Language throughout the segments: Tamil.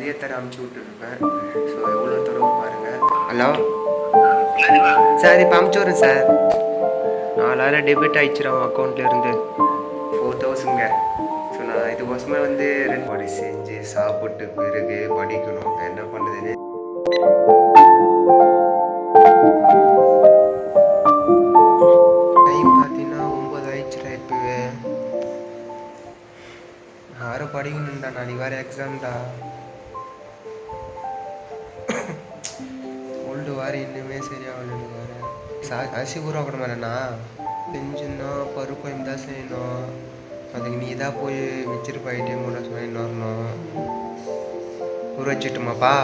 நிறைய தர அமுச்சு விட்டுருப்பேன். ஸோ எவ்வளோ தடவை பாருங்கள். ஹலோ சார், இப்போ அமுச்சு விட்றேன் சார். 4000 டெபிட் ஆயிடுச்சுரா அவன் அக்கௌண்ட்லேருந்து. 4000ங்க. ஸோ நான் இதுக்கோசமே வந்து 2 படி செஞ்சு சாப்பிட்டு பிறகு படிக்கணும். என்ன பண்ணுதுன்னு டைம் பார்த்தீங்கன்னா 9 ஆயிடுச்சுடா. இப்போவே யாரும் படிக்கணும்டா, நாளைக்கு வேறு எக்ஸாம்டா. ஓல்டு வாரி இன்னுமே சரியாகலன்னு வேறு அரிசி ஊறாக்கணுமாண்ணா. செஞ்சுன்னா பருப்பு இருந்தால் செய்யணும். அதுக்கு நீ தான் போய் வச்சிருப்ப ஐடிஎம் கூட சொல்லின்னு வரணும். ஊற வச்சுட்டுமாப்பா?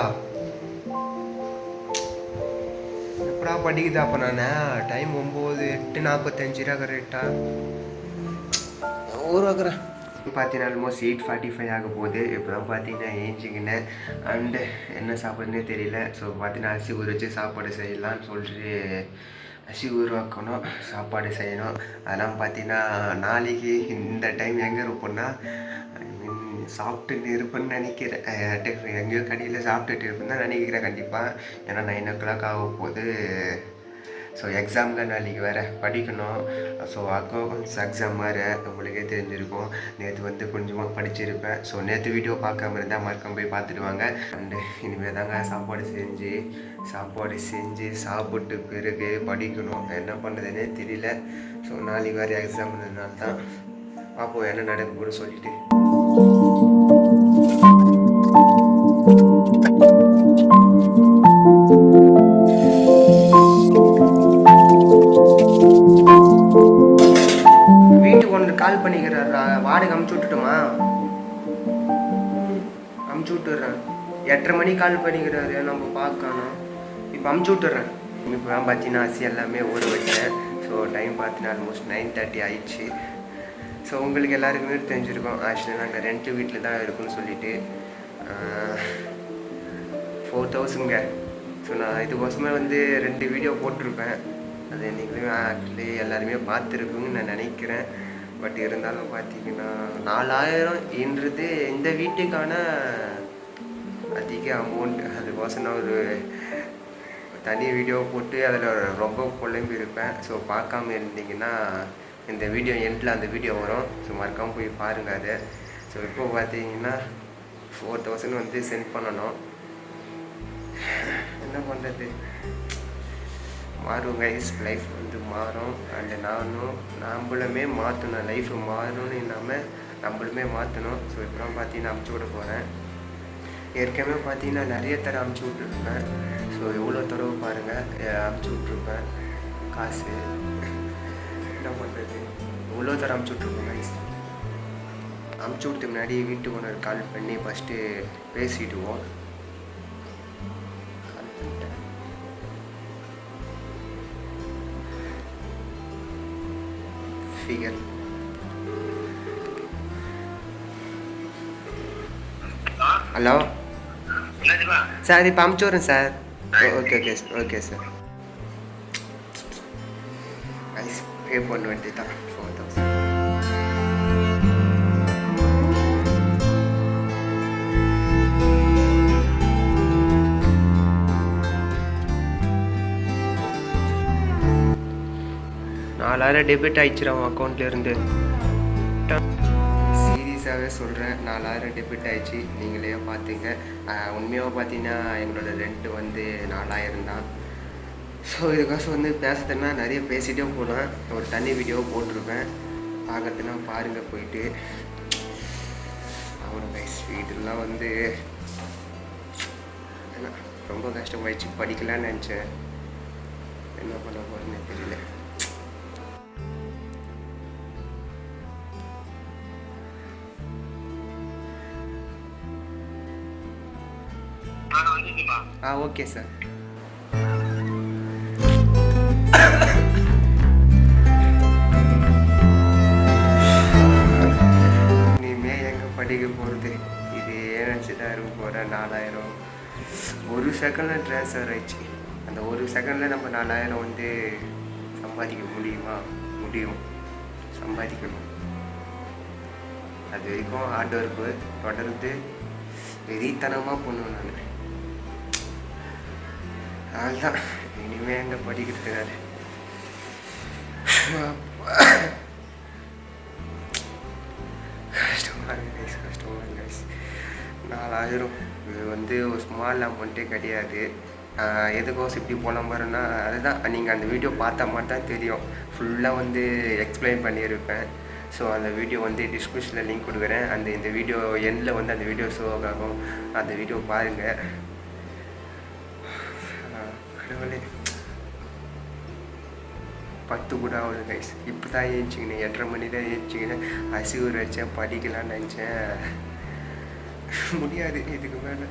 எப்படா படிக்குதா அப்போ நான்? டைம் 9:45 கரெக்டாக ஊறாக்குறேன். பார்த்தீங்கன்னா ஆல்மோஸ்ட் 8:45 ஆக போகுது. இப்போ தான் பார்த்தீங்கன்னா ஏஞ்சிக்கினேன். அண்டு என்ன சாப்பிட்றதுனே தெரியல. ஸோ பார்த்தீங்கன்னா அரிசி ஊற வச்சு சாப்பாடு செய்யலான்னு சொல்லிட்டு அரிசி உருவாக்கணும், சாப்பாடு செய்யணும். அதெல்லாம் பார்த்தீங்கன்னா நாளைக்கு இந்த டைம் எங்கே இருப்போம்னா, சாப்பிட்டுட்டு இருப்பேன்னு நினைக்கிறேன். எங்கேயோ கடையில் சாப்பிட்டுட்டு இருப்பேன்னு தான் நினைக்கிறேன் கண்டிப்பாக. ஏன்னா 9 o'clock ஆக போகுது. ஸோ எக்ஸாமில் நாளைக்கு வேறு படிக்கணும். ஸோ அக்கௌண்ட்ஸ் எக்ஸாம் வேறு உங்களுக்கே தெரிஞ்சிருக்கும். நேற்று வந்து கொஞ்சமாக படிச்சிருப்பேன். ஸோ நேற்று வீடியோ பார்க்காம இருந்தால் மறக்காம போய் பார்த்துட்டு வாங்க. அண்டு இனிமேல் தாங்க சாப்பாடு செஞ்சு சாப்பிட்டு பிறகு படிக்கணும். என்ன பண்ணுறதுனே தெரியல. ஸோ நாளைக்கு வேறு எக்ஸாம்னால தான் பார்ப்போம் என்ன நடக்குன்னு சொல்லிட்டு. கால் பண்ணிக்கிறாரா? வாடகை அமுச்சு விட்டுட்டுமா? அமுச்சு விட்டுறேன். 8:30 மணிக்கு கால் பண்ணிக்கிறாரு, நம்ம பார்க்கணும். இப்போ அமுச்சு விட்டுறேன். இப்போ தான் பார்த்தீங்கன்னா அரிசி எல்லாமே ஊற வச்சேன். ஸோ டைம் பார்த்தீங்கன்னா ஆல்மோஸ்ட் 9:30 ஆயிடுச்சு. ஸோ உங்களுக்கு எல்லாருக்குமே தெரிஞ்சிருக்கும் ஆக்சுவலி நாங்கள் ரெண்ட் வீட்டில் தான் இருக்குன்னு சொல்லிட்டு 4000ங்க. ஸோ நான் இதுக்கோசமே வந்து 2 வீடியோ போட்டிருப்பேன். அது என்றைக்குமே ஆக்சுவலி எல்லாருமே பார்த்துருக்குன்னு நான் நினைக்கிறேன். பட் இருந்தாலும் பார்த்தீங்கன்னா 4000ன்றது இந்த வீட்டுக்கான அதிக அமௌண்ட். அதுக்கோசம் நான் ஒரு தனி வீடியோ போட்டு அதில் ரொம்ப புலம்பி இருப்பேன். ஸோ பார்க்காம இருந்தீங்கன்னா இந்த வீடியோ எண்டில் அந்த வீடியோ வரும். ஸோ மறக்காமல் போய் பாருங்கள் அதை. ஸோ இப்போ பார்த்தீங்கன்னா 4000 வந்து சென்ட் பண்ணணும். என்ன பண்ணுறது, மாறும் கைஸ். லைஃப் வந்து மாறும். அண்டு நம்மளுமே மாற்றணும். லைஃப் மாறணும்னு இல்லாமல் நம்மளுமே மாற்றணும். ஸோ இப்போலாம் பார்த்தீங்கன்னா அமுச்சு விட போகிறேன். ஏற்கனவே பார்த்தீங்கன்னா நிறைய தடவை அமுச்சு விட்டுருப்பேன். ஸோ எவ்வளோ தடவை பாருங்கள் அமுச்சு விட்ருப்பேன் காசு. என்ன பண்ணுறது, எவ்வளோ தடவை அமுச்சு விட்ருப்பேன் கைஸ். அமுச்சு விட்டதுக்கு முன்னாடி வீட்டுக்கு ஓனர் கால் பண்ணி ஃபஸ்ட்டு பேசிடுவோம். ஹலோ சார், இப்போ அமுச்சு விட்றேன் சார். Okay sir. பே பண்ண வேண்டியதான் 4000. டெபிட் ஆயிடுச்சுரா அவன் அக்கௌண்ட்லேருந்து. சீரியஸாகவே சொல்கிறேன், 4000 டெபிட் ஆயிடுச்சு. நீங்களே பார்த்துங்க. உண்மையாக பார்த்தீங்கன்னா எங்களோட ரெண்ட் வந்து 4000 தான். ஸோ இதுக்காக வந்து பேசுறதுன்னா நிறைய பேசிகிட்டே போகலாம். ஒரு தனி வீடியோ போட்டிருப்பேன், பார்க்கறதுனா பாருங்கள் போயிட்டு. அவனோட வீடெல்லாம் வந்து ரொம்ப கஷ்டமாயிடுச்சு. படிக்கலான்னு நினச்சேன், என்ன பண்ண போகிறேன்னு தெரியல. Okay sir. இனிமே எங்கே படிக்க போகிறது, இதே நினச்சி தான் இருக்க போகிறேன். 4000 ஒரு செகண்டில் ட்ரான்ஸ்ஃபர் ஆயிடுச்சு. அந்த ஒரு செகண்டில் நம்ம 4000 வந்து சம்பாதிக்க முடியுமா? முடியும், சம்பாதிக்கணும். அது வரைக்கும் ஹார்ட் ஒர்க்கு தொடர்ந்து வெறித்தனமாக பண்ணுவேன் நான். அதுதான் இனிமேல் எங்கே படிக்கிறதுக்காரு. கஷ்டமாக இருக்கு கைஸ். 4000 இது வந்து ஒரு ஸ்மால் அமௌண்ட்டே கிடையாது. எதுக்கோசம் இப்படி போன மாதிரினா அதுதான் நீங்கள் அந்த வீடியோ பார்த்தா மட்டும் தான் தெரியும். ஃபுல்லாக வந்து எக்ஸ்பிளைன் பண்ணியிருப்பேன். ஸோ அந்த வீடியோ வந்து டிஸ்கிரிப்ஷனில் லிங்க் கொடுக்குறேன். இந்த வீடியோ எண்டில் வந்து அந்த வீடியோ ஷோ ஆகும். அந்த வீடியோ பாருங்கள். கடவுளே 10 கூட ஆகுது கைஸ். இப்போ தான் ஏஞ்சிக்கினேன். 8:30 மணி தான் ஏஞ்சிக்கினேன். அசிவுர் வச்சேன், படிக்கலான்னு நினச்சேன். முடியாது இதுக்கு மேலே.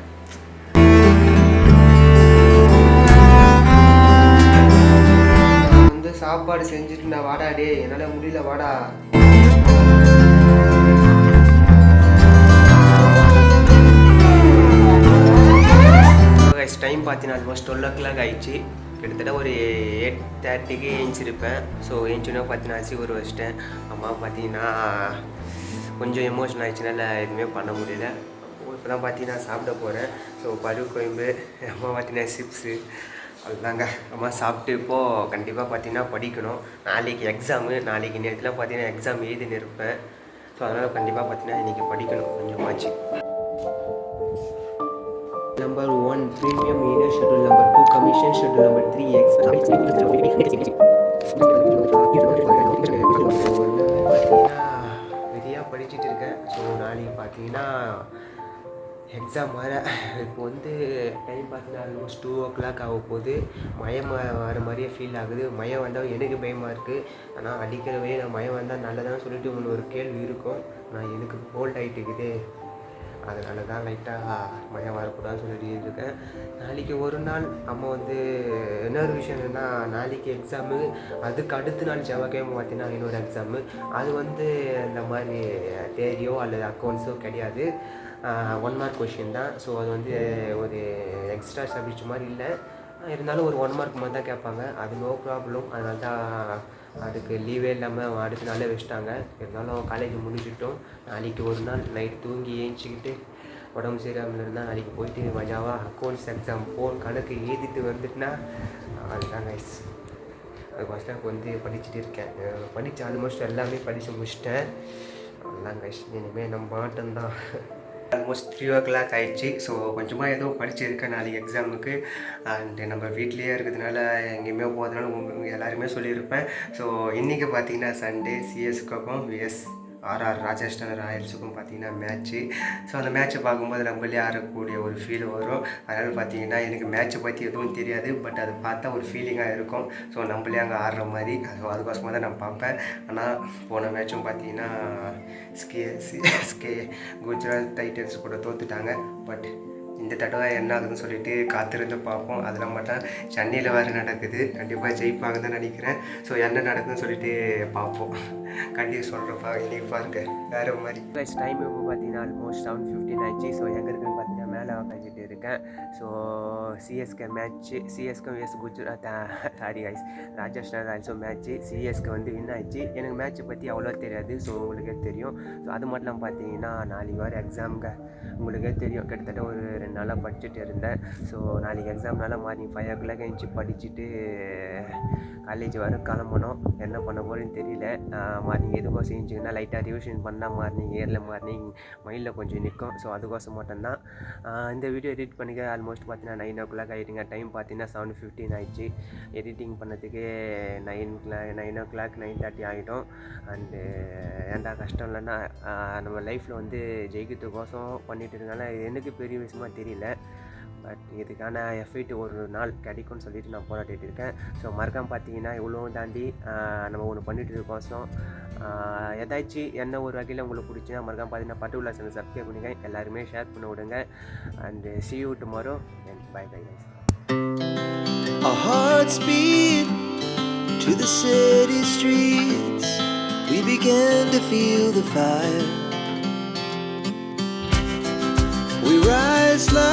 வந்து சாப்பாடு செஞ்சுட்டு நான் வாடா டே, என்னால் முடியல வாடா. டைம் பார்த்தீங்கன்னா ஆல்மோஸ்ட் 12 o'clock ஆகிடுச்சு. கிட்டத்தட்ட ஒரு 8:30க்கு ஏஞ்சிருப்பேன். ஸோ ஏஞ்சினா பார்த்தீங்கன்னா அரிசி ஊற வச்சிட்டேன். அம்மா பார்த்தீங்கன்னா கொஞ்சம் எமோஷனல் ஆகிடுச்சுனால எதுவுமே பண்ண முடியல. இப்போ தான் பார்த்தீங்கன்னா சாப்பிட போகிறேன். ஸோ பருப்பு குழம்பு, அம்மா பார்த்தீங்கன்னா சிப்ஸு, அதுதாங்க. அம்மா சாப்பிட்டு இப்போது கண்டிப்பாக பார்த்தீங்கன்னா படிக்கணும். நாளைக்கு எக்ஸாமு. நாளைக்கு நேரத்தில் பார்த்தீங்கன்னா எக்ஸாம் எழுதின்னு இருப்பேன். ஸோ அதனால் கண்டிப்பாக பார்த்தீங்கன்னா இன்றைக்கி படிக்கணும் கொஞ்சமாச்சு. Number 1 premium media schedule, number 2 commission schedule, number 3 extra நிறையா படிச்சுட்டு இருக்கேன். ஸோ நாளைக்கு பார்த்தீங்கன்னா எக்ஸாம் வர. இப்போ வந்து டைம் பார்த்தீங்கன்னா ஆல்மோஸ்ட் 2 o'clock ஆக போகுது. மயம் வர மாதிரியே ஃபீல் ஆகுது. மயம் வந்தால் எனக்கு பயமாக இருக்குது. ஆனால் அடிக்கிறவே நான் மயம் வந்தால் நல்லதான்னு சொல்லிட்டு உங்களுக்கு ஒரு கேள்வி இருக்கும். நான் எனக்கு கோல்ட் ஆகிட்டு இருக்குது, அதனால தான் லைட்டாக மயம் வரக்கூடாதுன்னு சொல்லிட்டு இருக்கேன். நாளைக்கு ஒரு நாள் அம்மா வந்து இன்னொரு விஷயம் என்னென்னா, நாளைக்கு எக்ஸாமு, அதுக்கு அடுத்த நாள் செவ்வாய்க்கிழமை பார்த்தீங்கன்னா இன்னொரு எக்ஸாமு. அது வந்து இந்த மாதிரி தேரியோ அல்லது அக்கௌண்ட்ஸோ கிடையாது. 1 mark கொஷின் தான். ஸோ அது வந்து ஒரு எக்ஸ்ட்ரா சப்ஜெக்ட் மாதிரி இல்லை. இருந்தாலும் ஒரு 1 mark மாதிரி தான் கேட்பாங்க. அது நோ ப்ராப்ளம். அதனால தான் அதுக்கு லீவே இல்லாமல் அடுத்த நாளே வச்சுட்டாங்க. இருந்தாலும் காலேஜ் முடிச்சுட்டோம். நாளைக்கு ஒரு நாள் நைட் தூங்கி ஏஞ்சிக்கிட்டு உடம்பு சரியாமல் இருந்தால் நாளைக்கு போயிட்டு மஜாவாக அக்கௌண்ட்ஸ் எக்ஸாம் கணக்கு எழுதிட்டு வந்துட்டுனா அதுதான் கைஸ். அதுக்கோசம் இப்போ வந்து படிச்சுட்டு இருக்கேன். படித்து ஆல்மோஸ்ட் எல்லாமே படித்து முடிச்சிட்டேன். அதுதான் கைஸ். இனிமேல் நம்ம மாட்டோம்தான். ஆல்மோஸ்ட் 3 o'clock ஆகிடுச்சு. ஸோ கொஞ்சமாக ஏதோ படிச்சிருக்கேன் நாளைக்கு எக்ஸாமுக்கு. அண்டு நம்ம வீட்லேயே இருக்கிறதுனால எங்கேயுமே போகிறதுனால உங்களுக்கு எல்லாருமே சொல்லியிருப்பேன். ஸோ இன்றைக்கி பார்த்தீங்கன்னா சண்டே சிஎஸ்க்கும் RR ராஜஸ்தான் ராயல்ஸுக்கும் பார்த்தீங்கன்னா மேட்ச்சு. ஸோ அந்த மேட்ச்சை பார்க்கும்போது நம்மளே ஆடக்கூடிய ஒரு ஃபீல் வரும். அதனால் பார்த்தீங்கன்னா எனக்கு மேட்ச்சை பற்றி எதுவும் தெரியாது. பட் அதை பார்த்தா ஒரு ஃபீலிங்காக இருக்கும். ஸோ நம்மளே அங்கே ஆடுற மாதிரி. ஸோ அதுக்கோசமாக தான் நான் பார்ப்பேன். ஆனால் போன மேட்சும் பார்த்தீங்கன்னா SK குஜராத் டைட்டன்ஸ் கூட தோற்றுட்டாங்க. பட் இந்த தடவை என்ன ஆகுதுன்னு சொல்லிட்டு காத்திருந்து பார்ப்போம். அதெல்லாம் மட்டும் சென்னையில் வேறு நடக்குது. கண்டிப்பாக ஜெயிப்பாங்க தான் நினைக்கிறேன். ஸோ என்ன நடக்குதுன்னு சொல்லிட்டு பார்ப்போம். கண்டிப்பாக சொல்கிறப்பா இன்றைக்கி பாருங்க வேறு மாதிரி. டைம் இப்போ பார்த்தீங்கன்னா ஆல்மோஸ்ட் 7:15 ஆயிடுச்சு. ஸோ எங்கே இருக்குன்னு பார்த்தீங்கன்னா மேலே உட்காந்துட்டு இருக்கேன். So CSK match, CSK vs Gujarat sorry guys Rajasthan ராயல்ஸும் மேட்ச்சு. சிஎஸ்கே வந்து வின் ஆயிடுச்சு. எனக்கு மேட்ச்சை பற்றி அவ்வளோ தெரியாது. ஸோ உங்களுக்கே தெரியும். ஸோ அது மட்டும் பார்த்தீங்கன்னா நாளைக்கு வர எக்ஸாமுங்க உங்களுக்கே தெரியும். கிட்டத்தட்ட ஒரு 2 நாளாக படிச்சுட்டு இருந்தேன். ஸோ நாளைக்கு எக்ஸாம்னால மார்னிங் 5 o'clock எழுந்துச்சி படிச்சுட்டு காலேஜ் வர கிளம்பணும். என்ன பண்ண போகிறேன்னு தெரியல. மார்னிங் எதுக்கோ செஞ்சுங்கன்னா லைட்டாக ரிவிஷன் பண்ணால் மார்னிங் மார்னிங் மைண்டில் கொஞ்சம் நிற்கும். ஸோ அதுக்கோசம் மட்டும்தான் இந்த வீடியோ எடிட் பண்ணிக்க ஆல்மோஸ்ட் பார்த்தீங்கன்னா 9 o'clock ஆகிடுங்க. டைம் பார்த்தீங்கன்னா 7:15 ஆகிடுச்சு. எடிட்டிங் பண்ணதுக்கு 9 o'clock 9:30 ஆகிடும். அண்டு ஏன்டா கஷ்டம் இல்லைன்னா நம்ம லைஃப்பில் வந்து ஜெயிக்கிறதுக்கோசம் பண்ணிட்டு இருக்கனால எனக்கு பெரிய விஷயமா தெரியல. பட் இதுக்கான எஃபெக்ட் ஒரு நாள் கிடைக்கும்னு சொல்லிட்டு நான் போராட்டிகிட்டு இருக்கேன். ஸோ மறக்காமல் பார்த்தீங்கன்னா இவ்வளோ தாண்டி நம்ம ஒன்று பண்ணிட்டு இருக்கோம். ஏதாச்சும் என்ன ஒரு வகையில் உங்களுக்கு பிடிச்சின்னா மறக்காமல் பார்த்தீங்கன்னா பர்டிகுலர் சேனல் சப்ஸ்கிரைப் பண்ணிங்க. எல்லாருமே ஷேர் பண்ண விடுங்க. And see you tomorrow and bye guys. Our hearts beat to the city streets. We began to feel the fire. We rise like